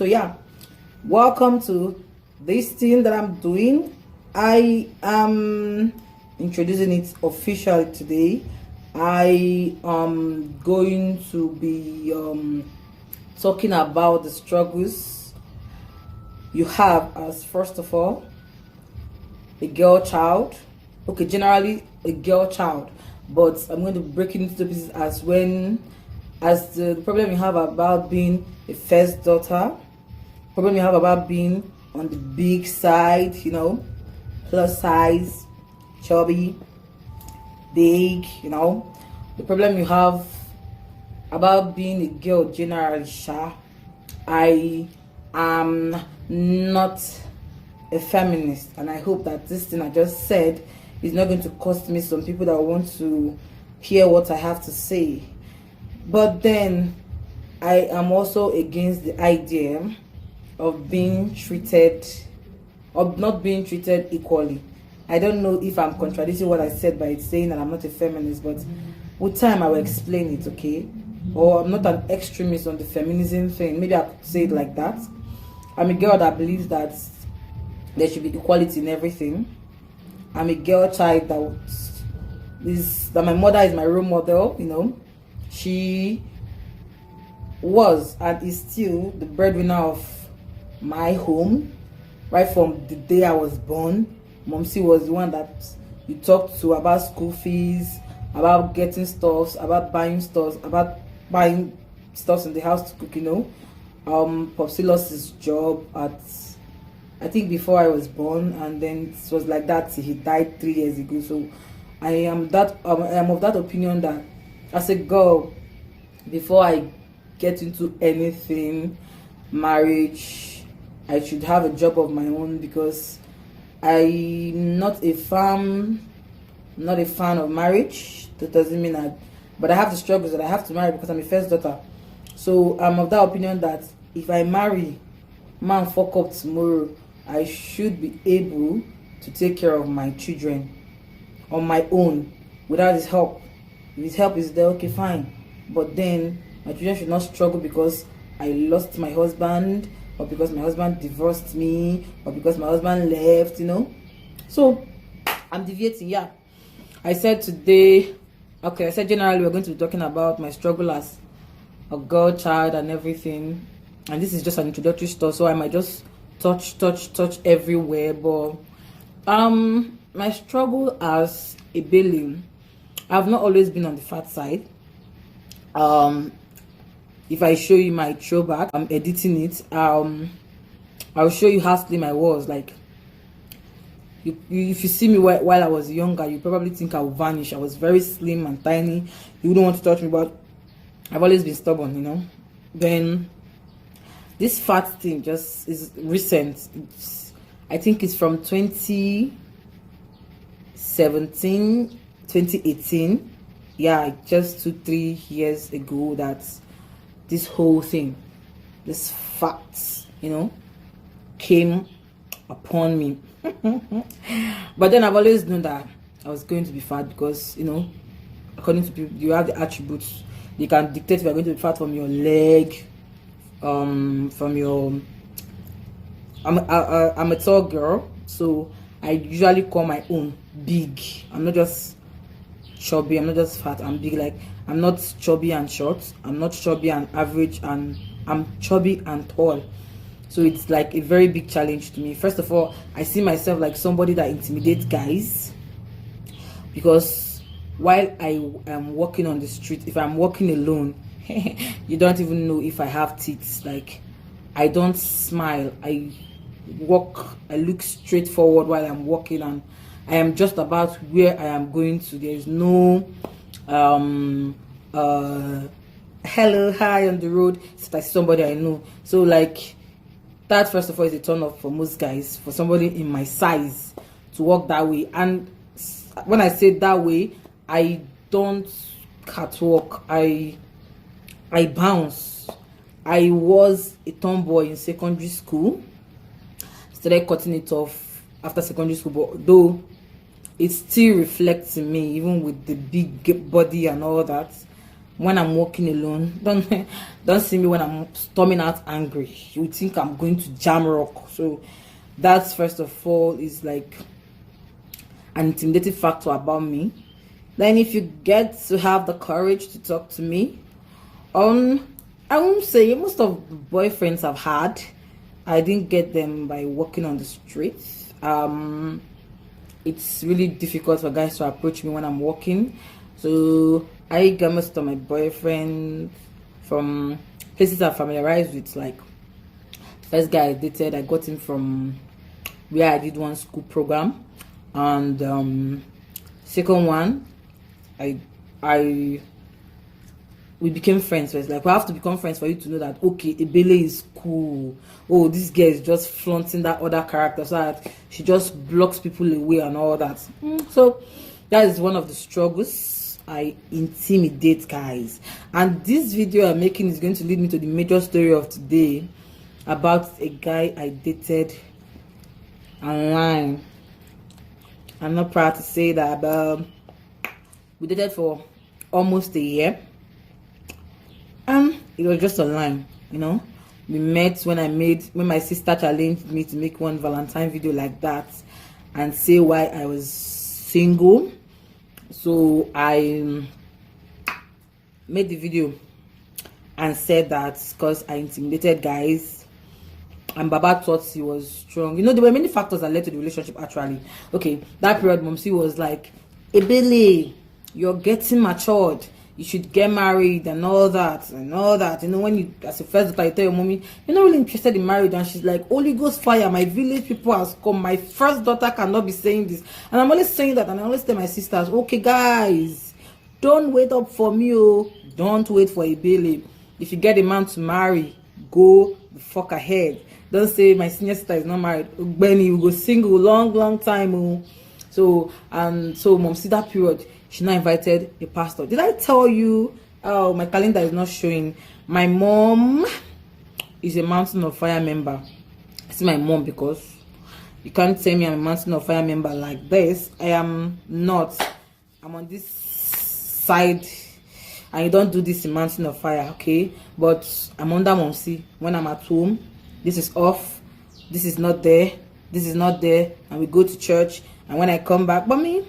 So yeah, welcome to this thing that I'm doing. I am introducing it officially today. I am going to be talking about the struggles you have as, first of all, a girl child. Okay, generally a girl child, but I'm going to break it into pieces as the problem you have about being a first daughter, problem you have about being on the big side, plus size, chubby, big, the problem you have about being a girl generally. I am not a feminist, and I hope that this thing I just said is not going to cost me some people that want to hear what I have to say. But then I am also against the idea of not being treated equally. I don't know if I'm contradicting what I said by saying that I'm not a feminist, but with time I will explain it, okay? Or I'm not an extremist on the feminism thing. Maybe I could say it like that. I'm a girl that believes that there should be equality in everything. I'm a girl child that my mother is my role model. She was and is still the breadwinner of my home right from the day I was born. Momsy was the one that you talked to about school fees, about getting stuffs, about buying stuffs, about buying stuffs in the house to cook. Popsy lost his job I think before I was born, and then it was like that till he died 3 years ago. So I am of that opinion that as a girl, before I get into anything, marriage, I should have a job of my own, because I'm not a fan of marriage. That doesn't mean but I have the struggles that I have to marry because I'm a first daughter. So I'm of that opinion that if I marry, man fuck up tomorrow, I should be able to take care of my children on my own without his help. If his help is there, okay, fine. But then my children should not struggle because I lost my husband, or because my husband divorced me, or because my husband left. So I'm deviating. Yeah, I said generally we're going to be talking about my struggle as a girl child and everything, and this is just an introductory stuff, so I might just touch everywhere. But my struggle as a baleen, I've not always been on the fat side. If I show you my throwback, I'm editing it, I'll show you how slim I was. Like, if you see me while I was younger, you probably think I will vanish. I was very slim and tiny. You wouldn't want to touch me, but I've always been stubborn. Then this fat thing just is recent. I think it's from 2017, 2018. Yeah, just 2-3 years ago that this whole thing, this fat, came upon me. But then I've always known that I was going to be fat because, according to people, you have the attributes. You can dictate if you're going to be fat from your leg, from your... I'm a tall girl, so I usually call my own big. I'm not just chubby, I'm not just fat, I'm big. Like, I'm not chubby and short, I'm not chubby and average, and I'm chubby and tall. So it's like a very big challenge to me. First of all, I see myself like somebody that intimidates guys, because while I am walking on the street, if I'm walking alone, you don't even know if I have teeth. Like, I don't smile, I look straight forward while I'm walking, and I am just about where I am going to. There is no hello, hi on the road. It's like somebody I know. So like, that first of all is a turn off for most guys, for somebody in my size to walk that way. And when I say that way, I don't catwalk, I bounce. I was a tomboy in secondary school, started cutting it off after secondary school, but though it still reflects in me, even with the big body and all that. when I'm walking alone. Don't see me when I'm storming out angry. You would think I'm going to jam rock. So that's first of all is like an intimidating factor about me. Then if you get to have the courage to talk to me, I won't say most of the boyfriends I've had, I didn't get them by walking on the streets. It's really difficult for guys to approach me when I'm walking. So I got most of my boyfriend from places I'm familiarized with. Like first guy I dated, I got him from where I did one school program, and second one, we became friends first. Like we have to become friends for you to know that okay, Ebele is cool. Oh, this girl is just flaunting that other character so that she just blocks people away and all that. So that is one of the struggles. I intimidate guys, and this video I'm making is going to lead me to the major story of today about a guy I dated online. I'm not proud to say that, but we dated for almost a year, and it was just online. We met when my sister challenged me to make one Valentine video like that and say why I was single. So I made the video and said that because I intimidated guys and Baba thought he was strong. There were many factors that led to the relationship actually. Okay, that period Momsi was like, Ebele, you're getting matured, you should get married and all that. When you, as a first daughter, you tell your mommy you're not really interested in marriage, and she's like, Holy Ghost fire, my village people has come, my first daughter cannot be saying this. And I'm always saying that, and I always tell my sisters, okay guys, don't wait up for me. Don't wait for Ebele. If you get a man to marry, go the fuck ahead. Don't say my senior sister is not married, Benny, you go single long time. So Mom, see that period, she now invited a pastor. Did I tell you? Oh, my calendar is not showing. My mom is a Mountain of Fire member. I see my mom because you can't tell me I'm a Mountain of Fire member like this. I am not. I'm on this side, and you don't do this in Mountain of Fire, okay? But I'm under Momsi. When I'm at home, this is off, this is not there, this is not there, and we go to church. And when I come back, but me,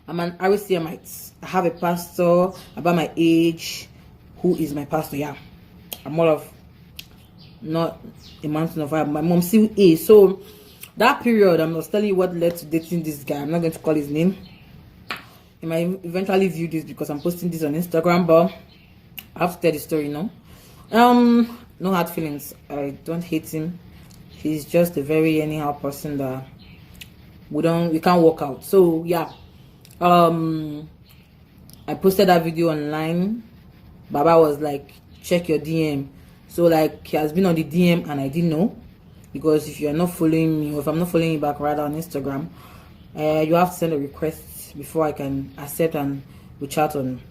I'm an RCMite. I have a pastor about my age who is my pastor. Yeah, I'm more of not a Mountain of Fire. My mom still is. So that period, I'm not telling you what led to dating this guy. I'm not going to call his name. You might eventually view this because I'm posting this on Instagram, but I have to tell the story, no hard feelings. I don't hate him. He's just a very anyhow person that we can't work out. So yeah, I posted that video online. Baba was like, check your DM. So like, he has been on the DM and I didn't know, because if you're not following me, or if I'm not following you back rather on Instagram, you have to send a request before I can accept, and we chat on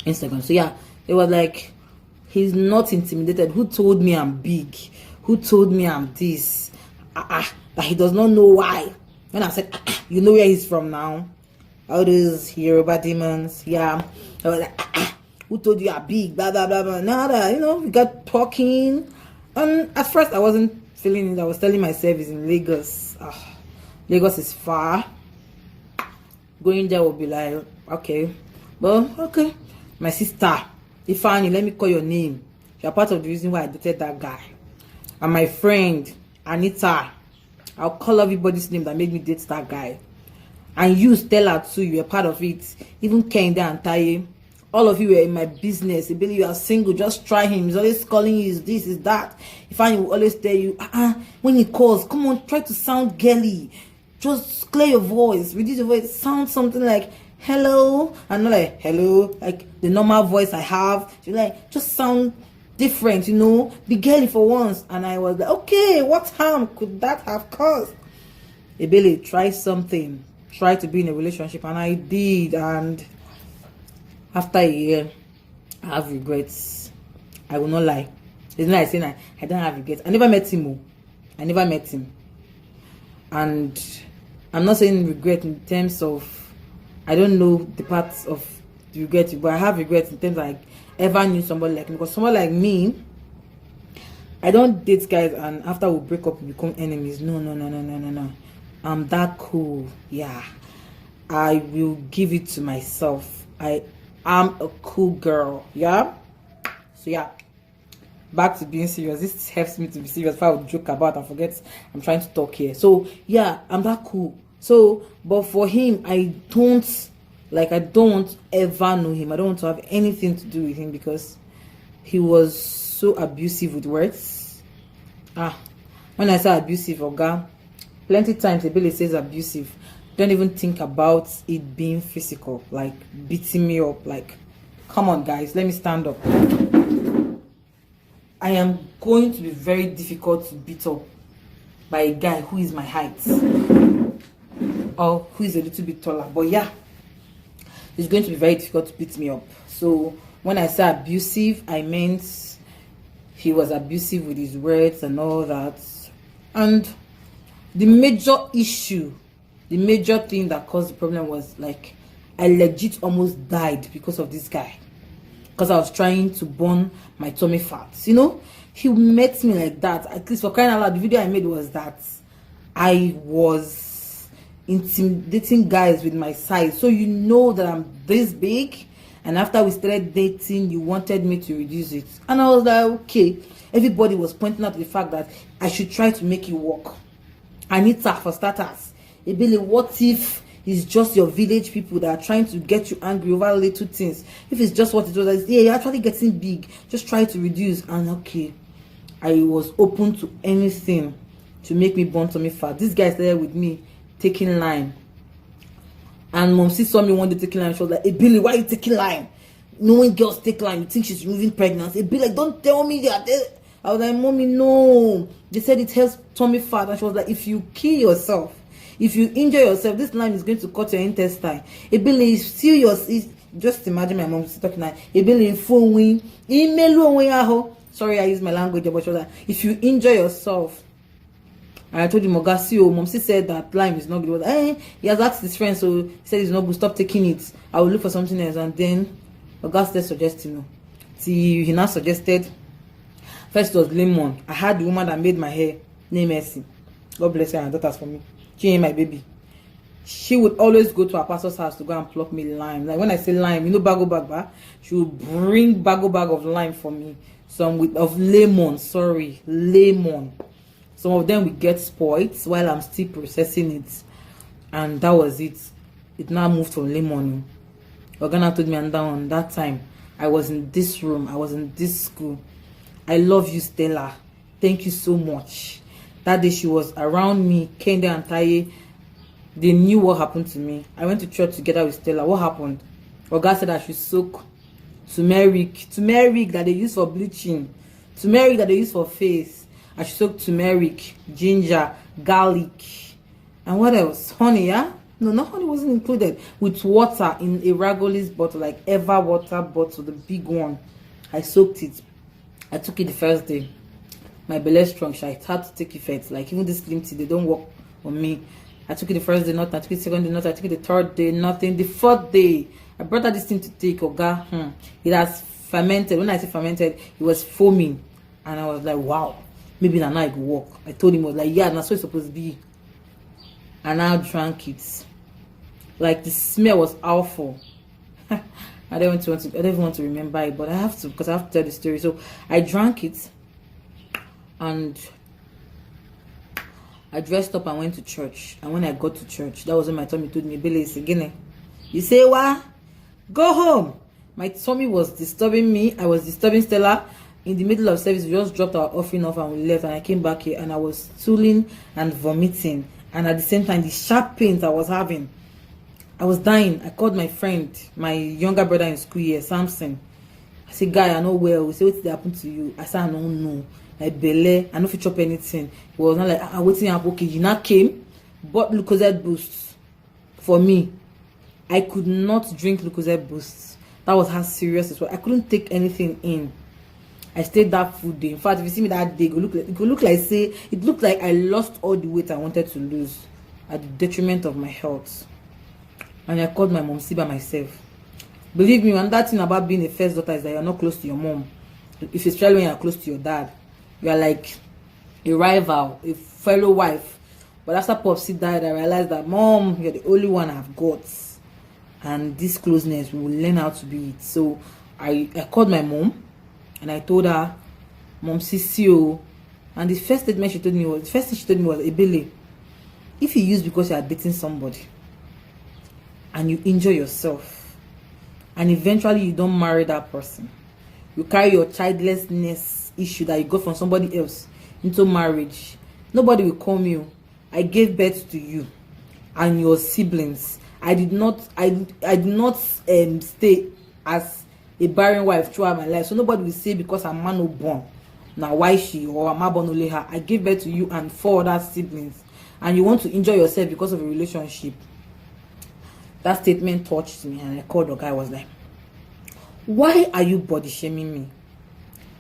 Instagram. So yeah, it was like, he's not intimidated. Who told me I'm big? Who told me I'm this? That he does not know why. When I said, you know where he's from now? All those Yoruba demons. Yeah. I was like, who told you I'm big? Blah, blah, blah, blah. Nada. We got talking. And at first, I wasn't feeling it. I was telling myself it's in Lagos. Lagos is far. Going there will be like, okay. But, okay. My sister, Ifeanyi, let me call your name. You're part of the reason why I dated that guy. And my friend, Anita, I'll call everybody's name that made me date that guy. And you, Stella, too, you're part of it. Even Kenda and Taye, all of you were in my business. Ebele, you are single, just try him. He's always calling you, is this, is that. Ifeanyi will always tell you, when he calls, come on, try to sound girly. Just clear your voice, reduce your voice, sound something like, hello, and not like, hello, like the normal voice I have. You're like, just sound different, be girly for once. And I was like, okay, what harm could that have caused? Ebele, try something, try to be in a relationship. And I did, and after a year, I have regrets. I will not lie. It's not like saying I don't have regrets. I never met him. I never met him. And I'm not saying regret in terms of I don't know the parts of regret it, but I have regrets in terms like ever knew somebody like me, because someone like me, I don't date guys and after we break up we become enemies. No, no, no, no, no, no, no. I'm that cool. Yeah, I will give it to myself. I am a cool girl. Yeah. So yeah, back to being serious. This helps me to be serious. If I would joke about and forget, I'm trying to talk here. So yeah, I'm that cool. So, but for him, I don't ever know him. I don't want to have anything to do with him because he was so abusive with words. When I say abusive, Oga, plenty times the Billy says abusive. Don't even think about it being physical, like beating me up. Like, come on, guys, let me stand up. I am going to be very difficult to beat up by a guy who is my height or who is a little bit taller. But yeah, it's going to be very difficult to beat me up. So when I say abusive, I meant he was abusive with his words and all that. And the major issue, the major thing that caused the problem was like I legit almost died because of this guy. Because I was trying to burn my tummy fat. You know, he met me like that. At least for crying out loud, the video I made was that I was intimidating guys with my size. So you know that I'm this big. And after we started dating, you wanted me to reduce it. And I was like, okay. Everybody was pointing out the fact that I should try to make it work. I need that for starters. Ebele, what if it's just your village people that are trying to get you angry over little things? If it's just what it was, yeah, you're actually getting big. Just try to reduce. And okay, I was open to anything to make me burn tummy fat. This guy started with me taking lime. And Momsi saw me one day taking lime. She was like, hey, Billy, why are you taking lime? Knowing girls take lime, you think she's removing pregnancy? Hey, Billy, don't tell me that. I was like, Mommy, no. They said it helps tummy fat. And she was like, if you kill yourself, if you injure yourself, this lime is going to cut your intestine. Hey, Billy, serious. Just imagine my mom talking like, hey, Billy, phone email. Sorry, I use my language, but she was like, if you injure yourself. And I told him, Ogasio, Momsi said that lime is not good. He was like, hey, he has asked his friend, so he said it's not good. Stop taking it. I will look for something else. And then Ogasio suggested, he now suggested, first it was lemon. I had the woman that made my hair, name Mercy. God bless her and daughters for me. She ain't my baby. She would always go to her pastor's house to go and pluck me lime. Like when I say lime, you know, bago bag, she would bring bago bag of lime for me. Some of lemon, lemon. Some of them will get spoiled while I'm still processing it. And that was it. It now moved from lemon. Organa told me, and down that time, I was in this room. I was in this school. I love you, Stella. Thank you so much. That day she was around me, Kende and Taye. They knew what happened to me. I went to church together with Stella. What happened? Oga said I should soak turmeric that they use for bleaching, turmeric that they use for face. I should soak turmeric, ginger, garlic, and what else? Honey, yeah? No, not honey wasn't included. With water in a Ragolis bottle, like Eva water bottle, the big one. I soaked it. I took it the first day. My belly strong, so I had to take effect. Like even this slim tea, they don't work on me. I took it the first day, nothing. I took it the second day, nothing. I took it the third day, nothing. The fourth day, I brought out this thing to take. Oga, it has fermented. When I say fermented, it was foaming, and I was like, wow. Maybe now I could walk. I told him, I was like, yeah, that's what it's supposed to be. And I drank it. Like the smell was awful. I don't even want to remember it, but I have to because I have to tell the story. So I drank it and I dressed up and went to church. And when I got to church, that was when my tummy told me, Billy, it's again. You say what? Go home. My tummy was disturbing me. I was disturbing Stella. In the middle of service, we just dropped our offering off and we left, and I came back here and I was stooling and vomiting, and at the same time the sharp pains I was having, I was dying. I called my friend, my younger brother in school here, Samson. I said, guy, I know well. He said, what did happen to you? I said, I don't know. Like belle, I don't fit chop anything. He was not like, waiting up. Okay, you now came, bought Lucozade boost for me. I could not drink Lucozade boost. That was how serious it was. I couldn't take anything in. I stayed that full day. In fact, if you see me that day, it looked like I lost all the weight I wanted to lose at the detriment of my health. And I called my mom, see by myself. Believe me, and that thing about being a first daughter is that you're not close to your mom. If especially when you're close to your dad, you're like a rival, a fellow wife. But after Popsy died, I realized that, Mom, you're the only one I've got, and this closeness, we will learn how to be it. So I called my mom and I told her, Mom, CCO. And the first thing she told me was, Ebele, if you use because you are dating somebody and you injure yourself and eventually you don't marry that person, you carry your childlessness issue that you got from somebody else into marriage, nobody will come you. I gave birth to you and your siblings. I did not stay as a barren wife throughout my life. So nobody will say because I'm man no born. Now why she or I'm born only her. I gave birth to you and 4 other siblings. And you want to enjoy yourself because of a relationship. That statement touched me, and I called the guy. I was like, why are you body shaming me?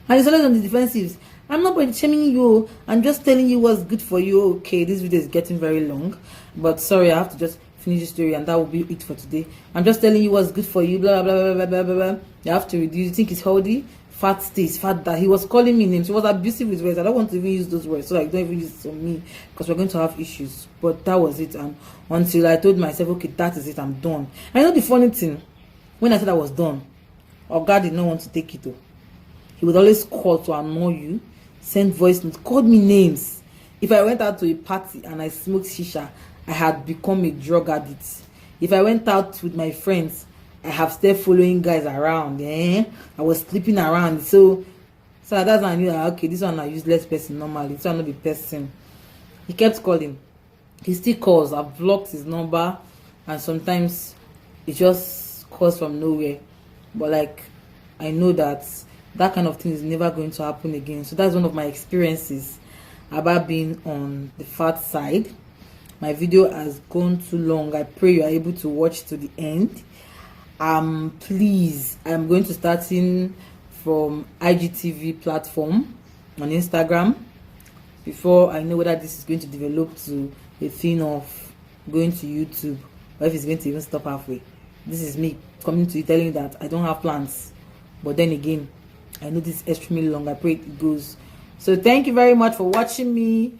And he's always on the defensives. I'm not body shaming you. I'm just telling you what's good for you. Okay, this video is getting very long, but sorry, I have to just finish the story, and that will be it for today. I'm just telling you what's good for you. Blah blah blah blah blah blah. You have to reduce. You think it's healthy? Fat stays, fat that. He was calling me names. He was abusive with words. I don't want to even use those words, so I don't even use it on me because we're going to have issues. But that was it, and until I told myself, okay, that is it, I'm done. I know the funny thing, when I said I was done, Oga did not want to take it though. He would always call to annoy you, send voice notes, called me names. If I went out to a party and I smoked shisha, I had become a drug addict. If I went out with my friends, I have started following guys around. I was sleeping around. So that's when I knew that, okay, this one a useless person normally. This one not the person. He kept calling. He still calls. I've blocked his number, and sometimes it just calls from nowhere. But like, I know that kind of thing is never going to happen again. So that's one of my experiences about being on the fat side. My video has gone too long. I pray you are able to watch to the end. Please, I'm going to start in from IGTV platform on Instagram before I know whether this is going to develop to a thing of going to YouTube, or if it's going to even stop halfway. This is me coming to you telling you that I don't have plans, but then again, I know this is extremely long. I pray it goes. So thank you very much for watching me.